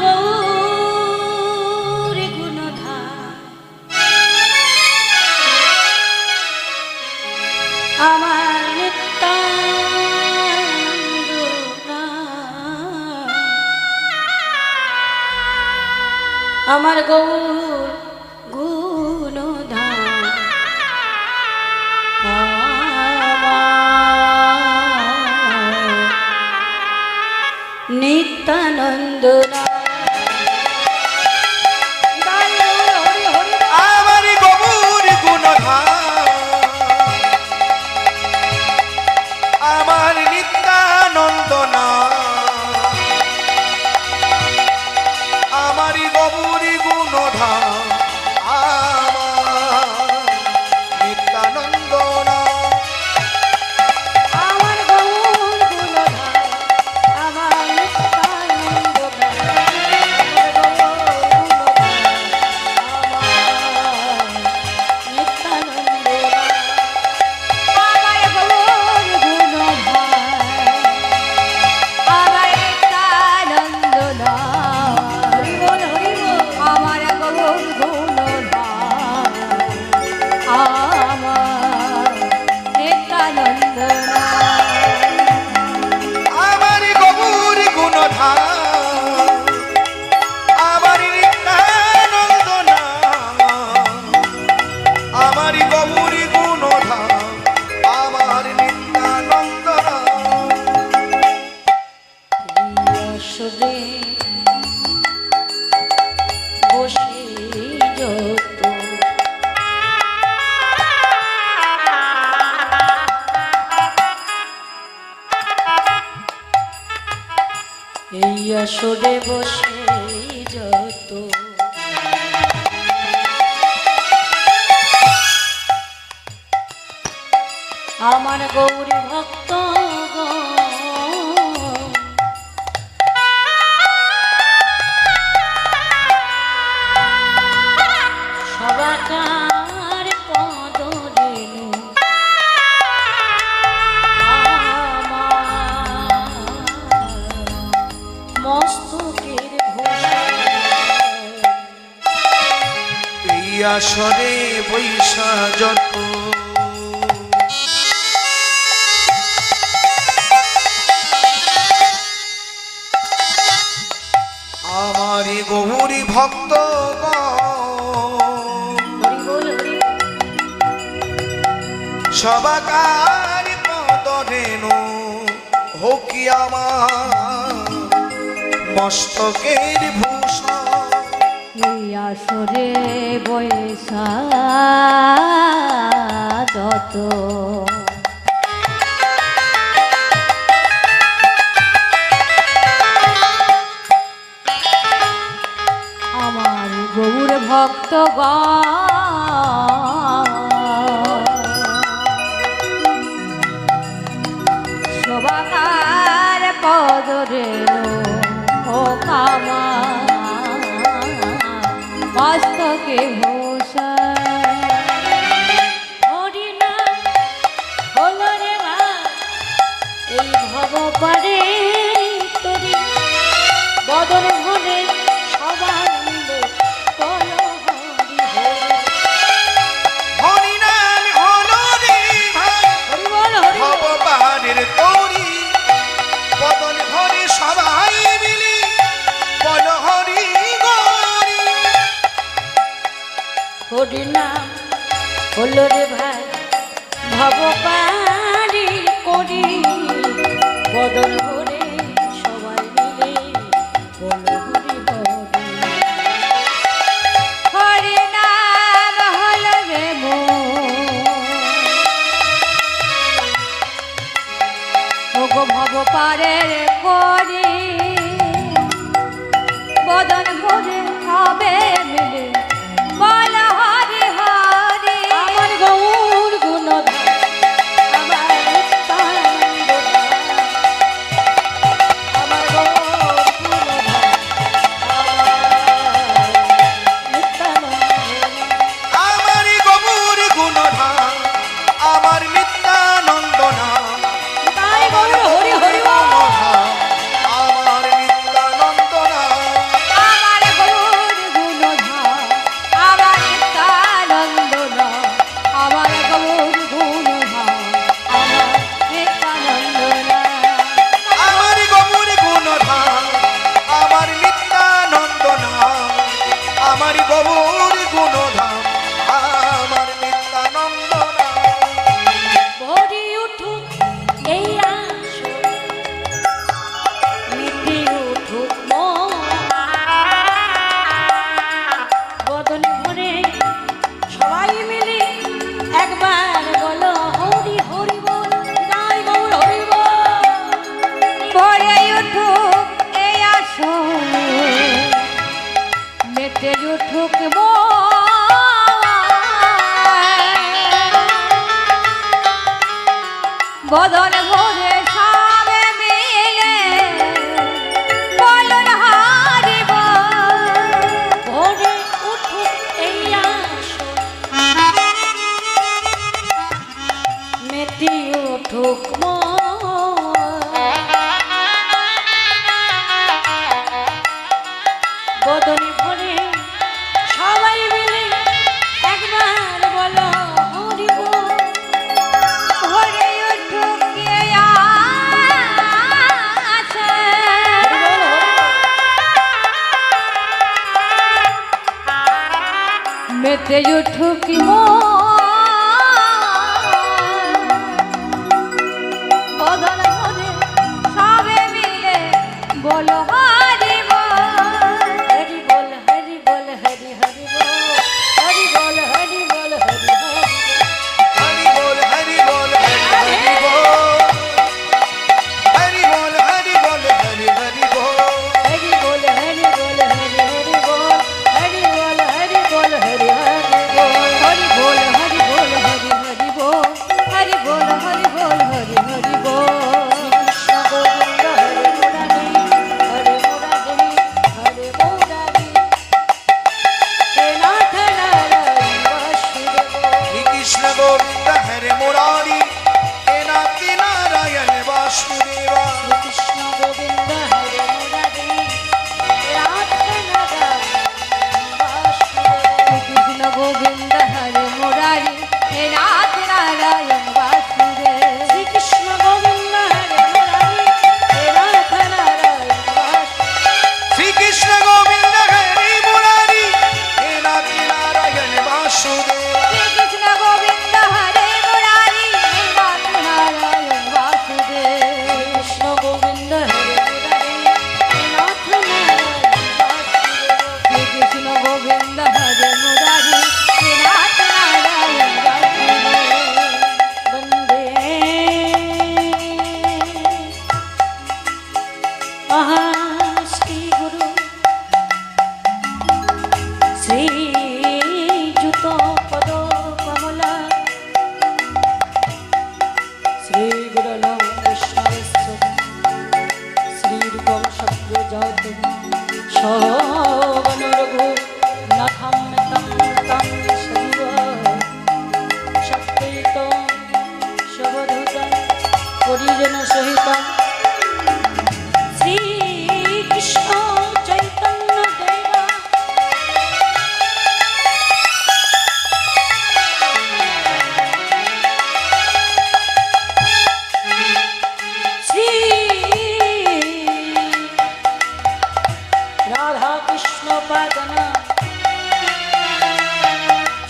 গৌরী গুণধার আমার নিত্যানন্দ আমার গৌর গুণধার নিত্যানন্দ আমার গৌর গুণধার আমার নিত্যানন্দ আমার গৌর গুণধার আমার নিত্যানন্দ আমার গৌর গুণধার আমার নিত্যানন্দ এই আসরে বসে যত আমার গৌরী ভক্ত সবাকার পদ রেণু মস্তকের এই আসরে বৈশা যত আমার গৌরী ভক্ত সবাকার পদ রেণু হোকি আমার মস্তকের ভূষণ এই আসরে বৈশা যত আমার গৌর ভক্ত সবাকার পদ রেণু ও কামা মস্তকে ভূষণ হরিনা হলো রে মা এই ভব পারে তোরি বদন ভরে সবানন্দ কল হরি হরি হরিনাম হলো রে ভাই হরি বল হরি ভব পাহাড়ের তরি বদন ভরে সবাই মিলে বল হরি গরি হরি নাম হলো রে ভাই ভব পারি করি বদন ভরে সবাই মিলে বল হরি হরি হরি নাম হলো রে ভোগ ভব পারের করি বদন ভরে হবে মিলে বল হরি হরি আমার গৌর গুণধার আমার নিত্যানন্দ বদন ভরে সবে মিলে বলুন হরি বল। ভোরে উঠুক এই আসো, মেতে উঠুক বদনে ভরে সবাই মিলে একবার বলো হরি বল। ভরে উঠুক কে আছে মেতে উঠুক বদন ভরে সবে মিলে বলো হরি বল। হরি বল হরি বল হরি হরি বল, হরি বল হরি বল হরি হরি বল। হরি বল হরি বল হরি বল হরি বল হরি বল হরি বল হরি বল হরি বল হরি হরি বল, হরি বল হরি বল হরি হরি বল। হরি বল হরি বল হরি হরি বল হরি বল হরি বল হরি হরি বল। কৃষ্ণ গোবিন্দ হরে মুরারি, হরে মুরারি, হরে মুরারি, হে নাথ নারায়ণ বাসুদেব। শ্রী কৃষ্ণ গোবিন্দ হরে মুরারি হে নাথ নারায়ণ বাসুদেবা। কৃষ্ণ গোবিন্দ হরে মুরারি, হে নাথ নারায়ণ বাসুদেব। কৃষ্ণ গোবিন্দ হরে মুরারি হে নাথ নারায়ণ বাসুদেব। শ্রীকৃষ্ণ গোবিন্দ হরে মুরারি, হে নাথ নারায়ণ বাসুদেব। শ্রী কৃষ্ণ গোবিন্দ হরে মুরারি হে নাথ নারায়ণ বাসুদেবা। কৃষ্ণ গোবিন্দ হরে মুরারি হে নাথ নারায়ণ বাসুদেব। কৃষ্ণ গোবিন্দ হরে মুরারি, হে নাথ নারায়ণ বাসুদেব। কৃষ্ণ গোবিন্দ হরে মুরারি হে নাথ নারায়ণ বাসুদেব। বন্দে শ্রী গুরু শ্রীযুত পদ কমলা শ্রী গুরুণ বৈষ্ণবস্য শ্রীরূপম সদ্গজাত সহগণরঘু নাথম তম তম সজীব সত্যিত সবধূত পরিজন সহিত শ্রীকৃষ্ণ চৈতন্য দেব শ্রী রাধা কৃষ্ণ পাদনা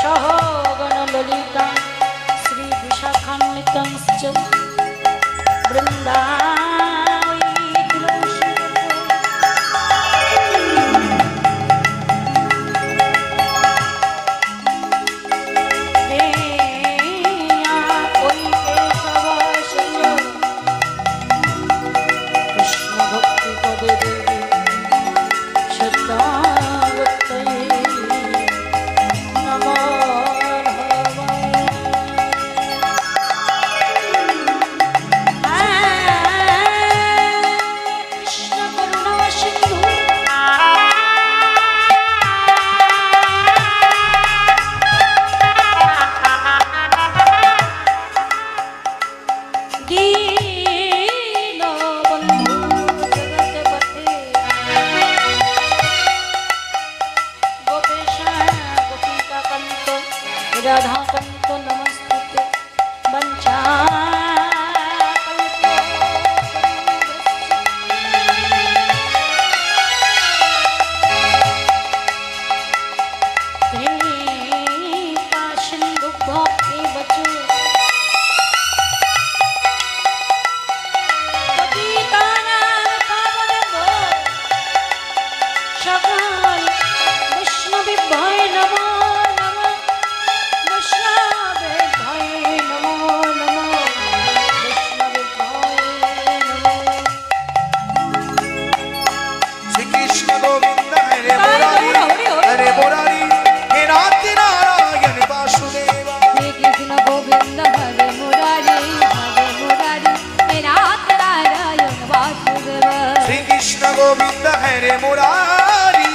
সহগণ ললিতা শ্রী বিশাখান্বিতংশ্চ বৃন্দাবৈ তুলসীদেব। হেয়া ওই কেশবাসচ কৃষ্ণ ভক্তি পদে দেবী শ্রদ্ধাবত্তয়ে নমো কৃষ্ণ করুণা সিন্ধু দীনবন্ধু জগৎপতে গোপেশ গোপিকাকান্ত রাধাকান্ত নমস্তুতে বঞ্চা সকল বৈষ্ণবী ভয় নমো নমো, বৈষ্ণবে ভয় নমো নমো, বৈষ্ণবে ভয় নমো। শ্রী কৃষ্ণ গোবিন্দ হরে মুরারি হরে মুরারি হে নাথ নারায়ণ বাসুদেবা। শ্রী কৃষ্ণ গোবিন্দ হরে মুরারি হরে মুরারি গোবিন্দ হরে মুরারি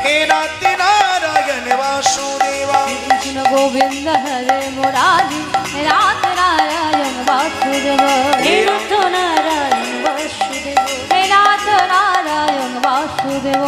হে নাথ নারায়ণ বাসুদেবা কৃষ্ণ গোবিন্দ হরে মুরারি রাত নারায়ণ বাসুদেব হে নাথ নারায়ণ বাসুদেব হে নাথ নারায়ণ বাসুদেব